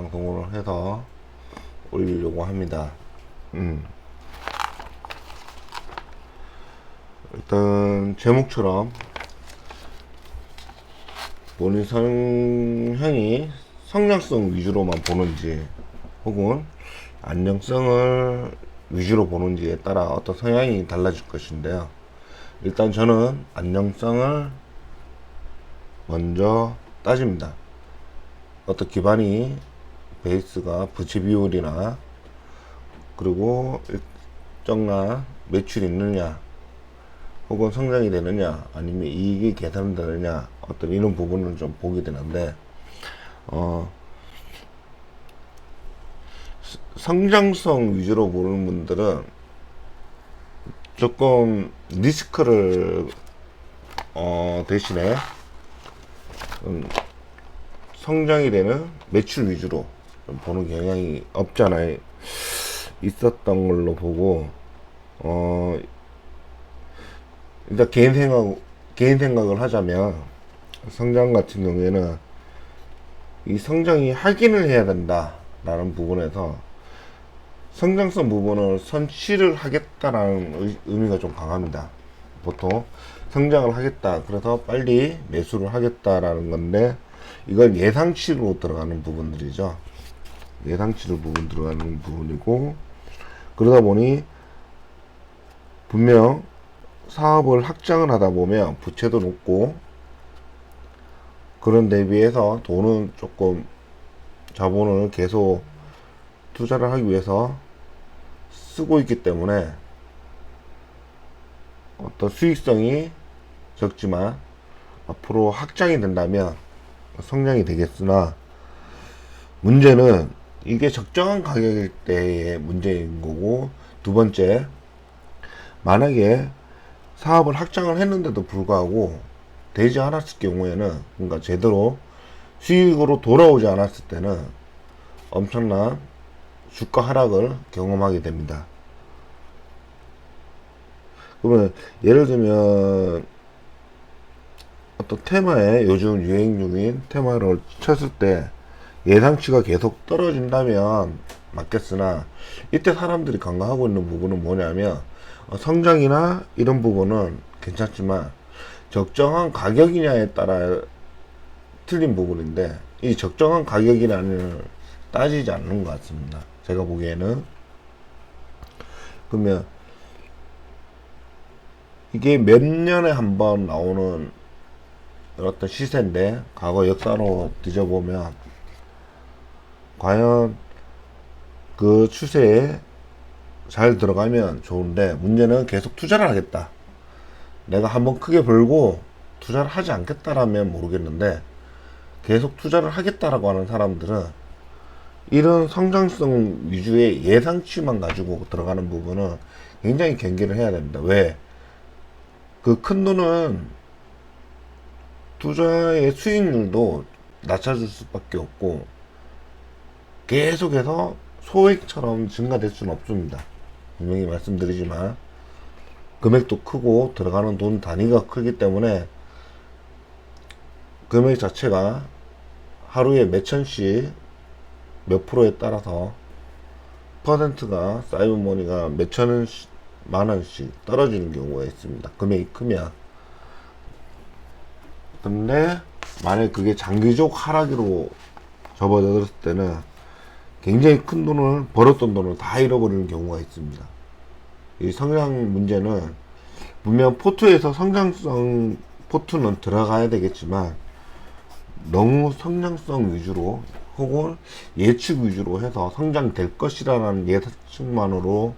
방송을 해서 올리려고 합니다. 일단 제목처럼 본인 성향이 성장성 위주로만 보는지 혹은 안정성을 위주로 보는지에 따라 어떤 성향이 달라질 것인데요. 일단 저는 안정성을 먼저 따집니다. 어떤 기반이 베이스가 부채 비율이나 그리고 일정한 매출이 있느냐 혹은 성장이 되느냐 아니면 이익이 개선되느냐 어떤 이런 부분을 좀 보게 되는데 성장성 위주로 보는 분들은 조금 리스크를 대신에 성장이 되는 매출 위주로 좀 보는 경향이 없지 않아 있었던 걸로 보고 일단 개인 생각을 하자면 성장 같은 경우에는 이 성장이 확인을 해야 된다 라는 부분에서 성장성 부분을 선취를 하겠다라는 의미가 좀 강합니다. 보통 성장을 하겠다 그래서 빨리 매수를 하겠다라는 건데 이건 예상치로 들어가는 부분들이죠. 예상치로 부분 들어가는 부분이고 그러다 보니 분명 사업을 확장을 하다 보면 부채도 높고 그런 대비해서 돈은 조금 자본을 계속 투자를 하기 위해서 쓰고 있기 때문에 어떤 수익성이 적지만 앞으로 확장이 된다면 성장이 되겠으나 문제는 이게 적정한 가격일 때의 문제인 거고 두 번째 만약에 사업을 확장을 했는데도 불구하고 되지 않았을 경우에는 그러니까 제대로 수익으로 돌아오지 않았을 때는 엄청난 주가 하락을 경험하게 됩니다. 그러면 예를 들면 어떤 테마에 요즘 유행 중인 테마를 쳤을 때 예상치가 계속 떨어진다면 맞겠으나 이때 사람들이 간과하고 있는 부분은 뭐냐면 성장이나 이런 부분은 괜찮지만 적정한 가격이냐에 따라 틀린 부분인데 이 적정한 가격이라는 따지지 않는 것 같습니다. 제가 보기에는. 그러면 이게 몇 년에 한 번 나오는 어떤 시세인데 과거 역사로 뒤져보면 과연 그 추세에 잘 들어가면 좋은데 문제는 계속 투자를 하겠다. 내가 한번 크게 벌고 투자를 하지 않겠다라면 모르겠는데 계속 투자를 하겠다라고 하는 사람들은 이런 성장성 위주의 예상치만 가지고 들어가는 부분은 굉장히 경계를 해야 됩니다. 왜? 그 큰 돈은 투자의 수익률도 낮춰줄 수밖에 없고 계속해서 소액처럼 증가될 수는 없습니다. 분명히 말씀드리지만 금액도 크고 들어가는 돈 단위가 크기 때문에 금액 자체가 하루에 몇 천씩 몇 프로에 따라서 퍼센트가 사이버머니가 몇 천원씩 만원씩 떨어지는 경우가 있습니다. 금액이 크면. 근데 만약 그게 장기적 하락으로 접어들었을 때는 굉장히 큰 돈을 벌었던 돈을 다 잃어버리는 경우가 있습니다. 이 성장 문제는 분명 포트에서 성장성 포트는 들어가야 되겠지만 너무 성장성 위주로 혹은 예측 위주로 해서 성장될 것이라는 예측만으로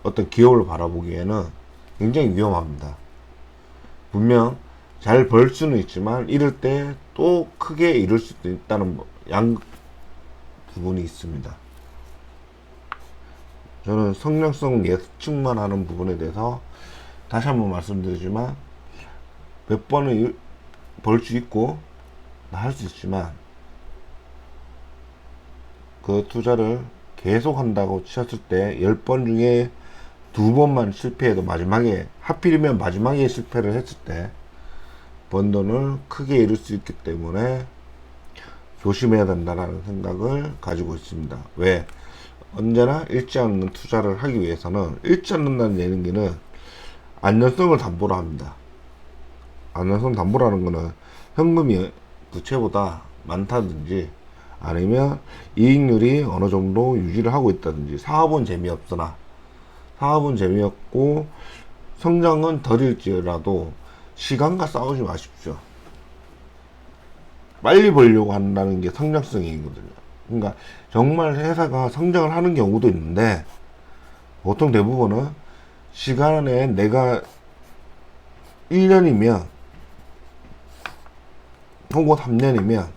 어떤 기업을 바라보기에는 굉장히 위험합니다. 분명 잘 벌 수는 있지만 이럴 때 또 크게 잃을 수도 있다는 양 부분이 있습니다. 저는 성장성 예측만 하는 부분에 대해서 다시 한번 말씀드리지만 몇 번은 벌 수 있고 할 수 있지만 그 투자를 계속 한다고 치셨을 때 10번 중에 2번만 실패해도 마지막에 하필이면 마지막에 실패를 했을 때 번 돈을 크게 잃을 수 있기 때문에 조심해야 된다라는 생각을 가지고 있습니다. 왜? 언제나 잃지 않는 투자를 하기 위해서는 잃지 않는다는 얘기는 안전성을 담보로 합니다. 안전성 담보라는 거는 현금이 부채보다 많다든지 아니면 이익률이 어느 정도 유지를 하고 있다든지 사업은 재미없으나 사업은 재미없고 성장은 덜일지라도 시간과 싸우지 마십시오. 빨리 벌려고 한다는 게 성장성이거든요. 그러니까 정말 회사가 성장을 하는 경우도 있는데 보통 대부분은 시간에 내가 1년이면 혹은 3년이면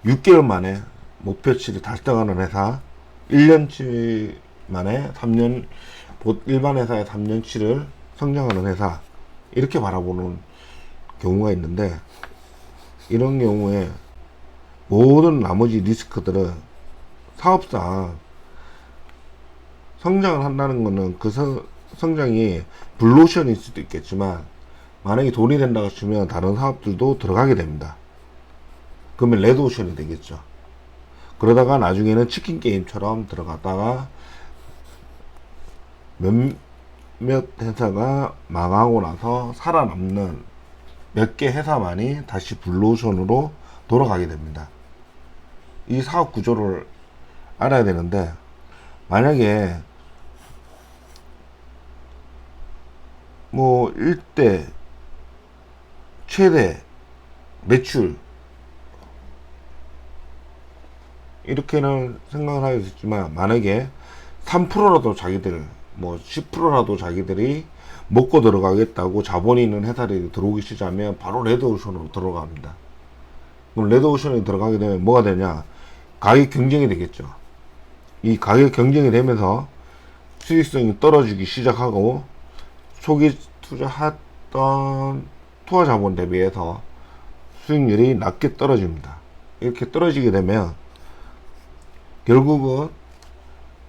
6개월 만에 목표치를 달성하는 회사, 1년치 만에 3년, 일반 회사의 3년치를 성장하는 회사, 이렇게 바라보는 경우가 있는데, 이런 경우에 모든 나머지 리스크들은 사업상 성장을 한다는 거는 그 성장이 블루오션일 수도 있겠지만, 만약에 돈이 된다고 치면 다른 사업들도 들어가게 됩니다. 그러면 레드오션이 되겠죠. 그러다가 나중에는 치킨 게임처럼 들어갔다가 몇몇 회사가 망하고 나서 살아남는 몇 개 회사만이 다시 블루오션으로 돌아가게 됩니다. 이 사업 구조를 알아야 되는데, 만약에 뭐 1대 최대 매출 이렇게는 생각을 하고 있지만, 만약에 3%라도 자기들 뭐 10%라도 자기들이 먹고 들어가겠다고 자본이 있는 회사들이 들어오기 시작하면 바로 레드오션으로 들어갑니다. 그럼 레드오션에 들어가게 되면 뭐가 되냐, 가격 경쟁이 되겠죠. 이 가격 경쟁이 되면서 수익성이 떨어지기 시작하고 초기 투자했던 투하 자본 대비해서 수익률이 낮게 떨어집니다. 이렇게 떨어지게 되면 결국은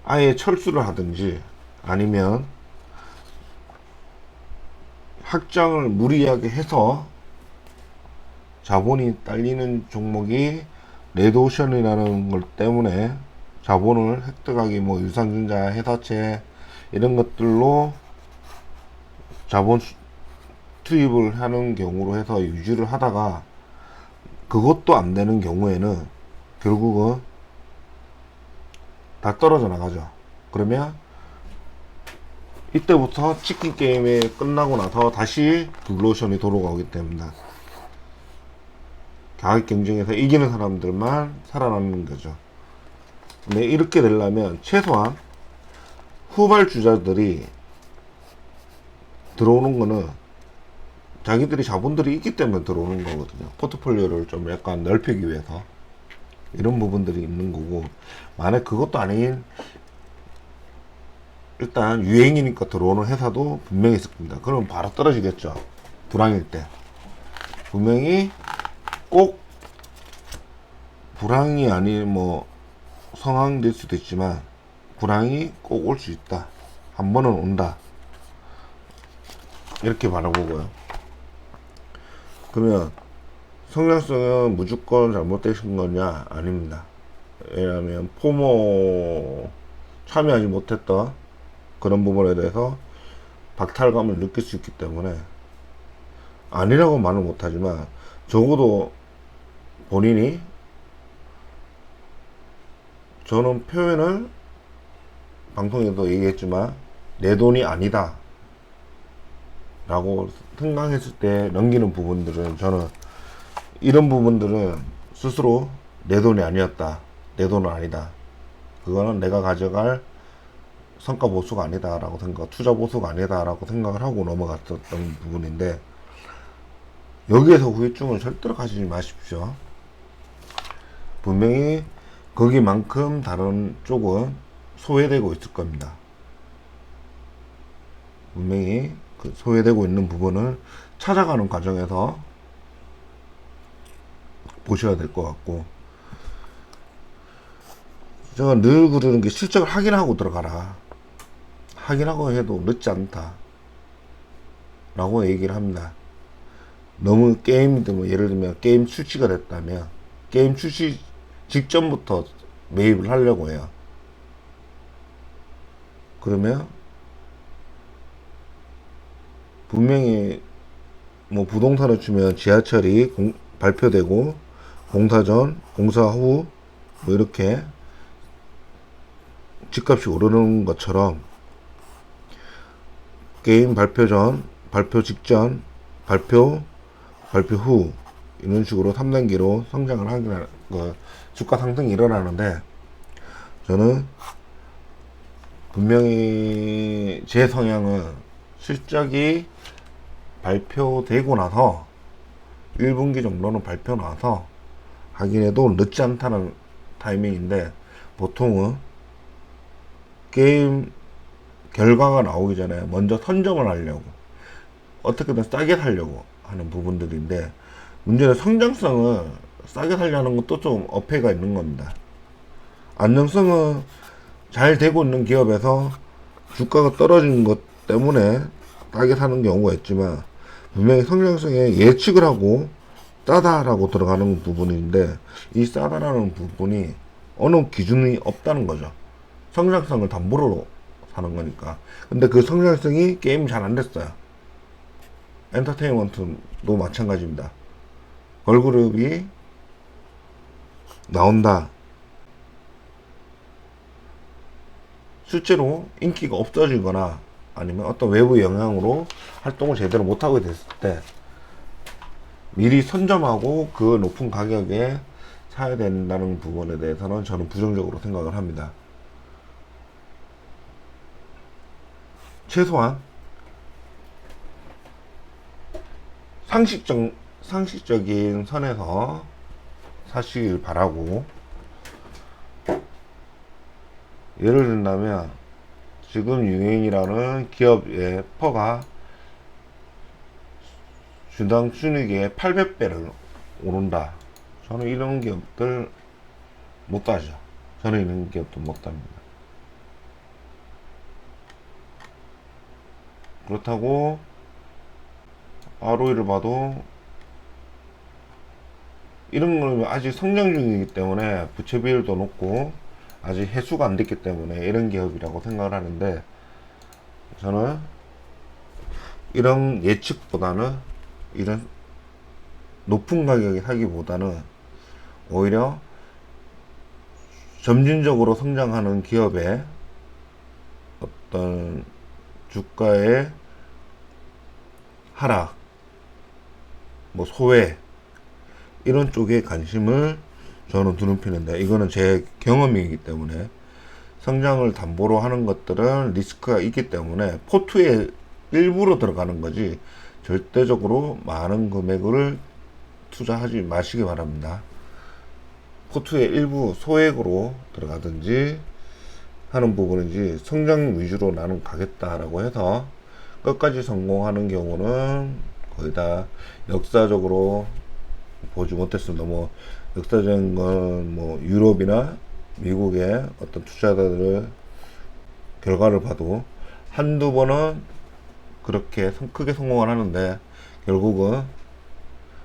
아예 철수를 하든지 아니면 확장을 무리하게 해서 자본이 딸리는 종목이 레드오션이라는 것 때문에 자본을 획득하기, 뭐 유산전자, 회사채 이런 것들로 자본 투입을 하는 경우로 해서 유지를 하다가 그것도 안 되는 경우에는 결국은 다 떨어져 나가죠. 그러면 이때부터 치킨 게임이 끝나고 나서 다시 블루오션이 돌아오기 때문에 가격 경쟁에서 이기는 사람들만 살아남는 거죠. 근데 이렇게 되려면 최소한 후발주자들이 들어오는 거는 자기들이 자본들이 있기 때문에 들어오는 거거든요. 포트폴리오를 좀 약간 넓히기 위해서 이런 부분들이 있는 거고, 만약 그것도 아닌 일단 유행이니까 들어오는 회사도 분명히 있을 겁니다. 그러면 바로 떨어지겠죠. 불황일 때 분명히 꼭 불황이 아닌 뭐 성황될 수도 있지만 불황이 꼭 올 수 있다. 한 번은 온다. 이렇게 바라보고요. 그러면 성장성은 무조건 잘못되신 거냐? 아닙니다. 왜냐하면 포모 참여하지 못했던 그런 부분에 대해서 박탈감을 느낄 수 있기 때문에 아니라고 말은 못하지만 적어도 본인이, 저는 표현을 방송에도 얘기했지만 내 돈이 아니다 라고 생각했을 때 넘기는 부분들은, 저는 이런 부분들은 스스로 내 돈이 아니었다, 내 돈은 아니다, 그거는 내가 가져갈 성과 보수가 아니다 라고 생각, 투자 보수가 아니다 라고 생각을 하고 넘어갔었던 부분인데, 여기에서 후유증을 절대로 가지지 마십시오. 분명히 거기만큼 다른 쪽은 소외되고 있을 겁니다. 분명히 그 소외되고 있는 부분을 찾아가는 과정에서 보셔야 될 것 같고, 제가 늘 그러는 게 실적을 확인하고 들어가라, 확인하고 해도 늦지 않다 라고 얘기를 합니다. 너무 게임이든 뭐 예를 들면 게임 출시가 됐다면 게임 출시 직전부터 매입을 하려고 해요. 그러면 분명히 뭐 부동산을 주면 지하철이 발표되고 공사 전, 공사 후 뭐 이렇게 집값이 오르는 것처럼 게임 발표 전, 발표 직전, 발표 후 이런 식으로 3단계로 성장을 하게 주가 상승이 일어나는데, 저는 분명히 제 성향은 실적이 발표되고 나서 1분기 정도는 발표 나서 하긴 해도 늦지 않다는 타이밍인데, 보통은 게임 결과가 나오기 전에 먼저 선점을 하려고, 어떻게든 싸게 살려고 하는 부분들인데, 문제는 성장성을 싸게 살려는 것도 좀 어폐가 있는 겁니다. 안정성은 잘 되고 있는 기업에서 주가가 떨어지는 것 때문에 싸게 사는 경우가 있지만, 분명히 성장성에 예측을 하고 싸다라고 들어가는 부분인데, 이 싸다라는 부분이 어느 기준이 없다는 거죠. 성장성을 담보로 사는 거니까. 근데 그 성장성이 게임 잘 안 됐어요. 엔터테인먼트도 마찬가지입니다. 걸그룹이 나온다. 실제로 인기가 없어지거나 아니면 어떤 외부 영향으로 활동을 제대로 못하게 됐을 때 미리 선점하고 그 높은 가격에 사야 된다는 부분에 대해서는 저는 부정적으로 생각을 합니다. 최소한 상식적인 선에서 사시길 바라고, 예를 든다면 지금 유행이라는 기업의 퍼가 주당 순이익의 800배를 오른다. 저는 이런 기업들 못 따죠. 저는 이런 기업도 못 답니다. 그렇다고 ROE를 봐도 이런 거는 아직 성장 중이기 때문에 부채 비율도 높고 아직 해수가 안 됐기 때문에 이런 기업이라고 생각을 하는데, 저는 이런 예측보다는 이런 높은 가격에 사기보다는 오히려 점진적으로 성장하는 기업의 어떤 주가의 하락, 뭐 소외, 이런 쪽에 관심을 저는 두는 편인데, 이거는 제 경험이기 때문에, 성장을 담보로 하는 것들은 리스크가 있기 때문에 포트에 일부러 들어가는 거지 절대적으로 많은 금액을 투자하지 마시기 바랍니다. 포트의 일부 소액으로 들어가든지 하는 부분이지, 성장 위주로 나는 가겠다라고 해서 끝까지 성공하는 경우는 거의 다 역사적으로 보지 못했습니다. 뭐 역사적인 건 뭐 유럽이나 미국의 어떤 투자자들의 결과를 봐도 한두 번은 그렇게 크게 성공을 하는데, 결국은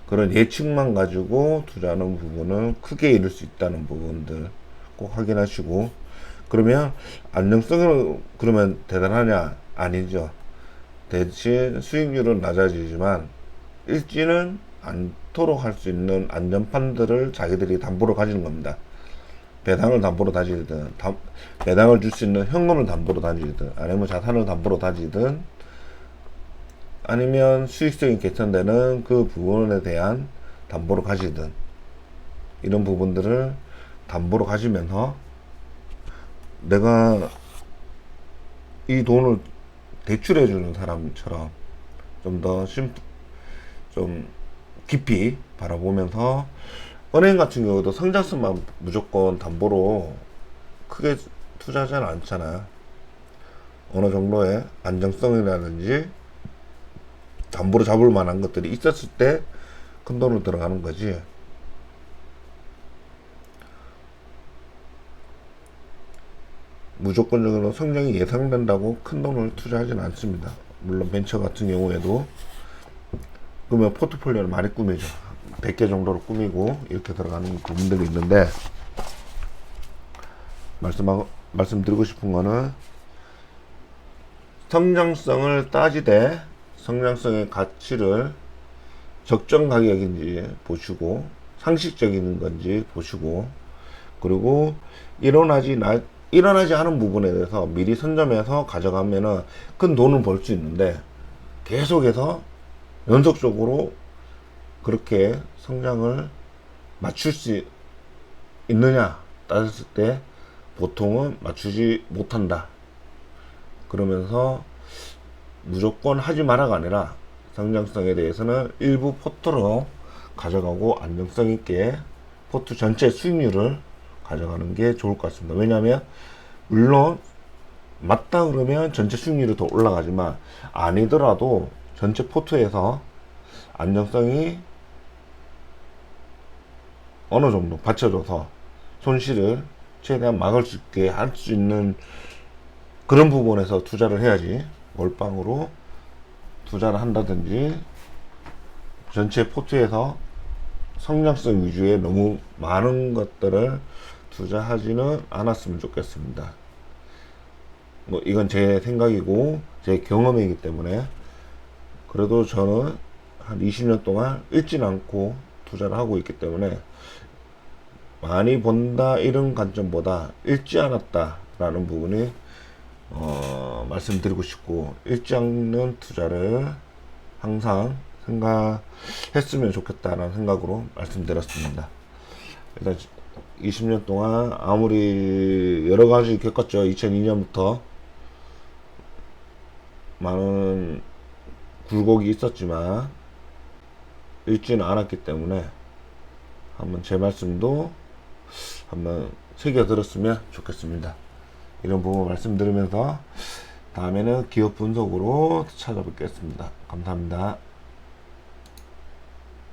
그런 예측만 가지고 투자하는 부분은 크게 잃을 수 있다는 부분들 꼭 확인하시고, 그러면 안정성은 그러면 대단하냐? 아니죠. 대신 수익률은 낮아지지만 잃지는 않도록 할 수 있는 안전판들을 자기들이 담보로 가지는 겁니다. 배당을 담보로 다지든, 배당을 줄 수 있는 현금을 담보로 다지든, 아니면 자산을 담보로 다지든, 아니면 수익성이 개선되는 그 부분에 대한 담보로 가지든, 이런 부분들을 담보로 가지면서 내가 이 돈을 대출해 주는 사람처럼 좀 깊이 바라보면서, 은행 같은 경우도 성장성만 무조건 담보로 크게 투자하지는 않잖아요. 어느 정도의 안정성이라든지 담보로 잡을 만한 것들이 있었을 때 큰 돈을 들어가는 거지, 무조건적으로 성장이 예상된다고 큰 돈을 투자하지는 않습니다. 물론 벤처 같은 경우에도 그러면 포트폴리오를 많이 꾸미죠. 100개 정도로 꾸미고 이렇게 들어가는 부분들이 있는데, 말씀드리고 싶은 거는 성장성을 따지되 성장성의 가치를 적정 가격인지 보시고 상식적인 건지 보시고, 그리고 일어나지 않은 부분에 대해서 미리 선점해서 가져가면은 큰 돈을 벌 수 있는데, 계속해서 연속적으로 그렇게 성장을 맞출 수 있느냐 따졌을 때 보통은 맞추지 못한다. 그러면서 무조건 하지 마라가 아니라 성장성에 대해서는 일부 포트로 가져가고 안정성 있게 포트 전체 수익률을 가져가는 게 좋을 것 같습니다. 왜냐하면 물론 맞다 그러면 전체 수익률이 더 올라가지만, 아니더라도 전체 포트에서 안정성이 어느 정도 받쳐줘서 손실을 최대한 막을 수 있게 할 수 있는 그런 부분에서 투자를 해야지, 몰빵으로 투자를 한다든지 전체 포트에서 성장성 위주의 너무 많은 것들을 투자하지는 않았으면 좋겠습니다. 뭐 이건 제 생각이고 제 경험이기 때문에, 그래도 저는 한 20년 동안 잃진 않고 투자를 하고 있기 때문에 많이 번다 이런 관점보다 잃지 않았다 라는 부분이 말씀드리고 싶고, 잃지 않는 투자를 항상 생각했으면 좋겠다라는 생각으로 말씀드렸습니다. 일단 20년 동안 아무리 여러 가지 겪었죠. 2002년부터 많은 굴곡이 있었지만 읽지는 않았기 때문에 한번 제 말씀도 한번 새겨 들었으면 좋겠습니다. 이런 부분 말씀드리면서 다음에는 기업 분석으로 찾아뵙겠습니다. 감사합니다.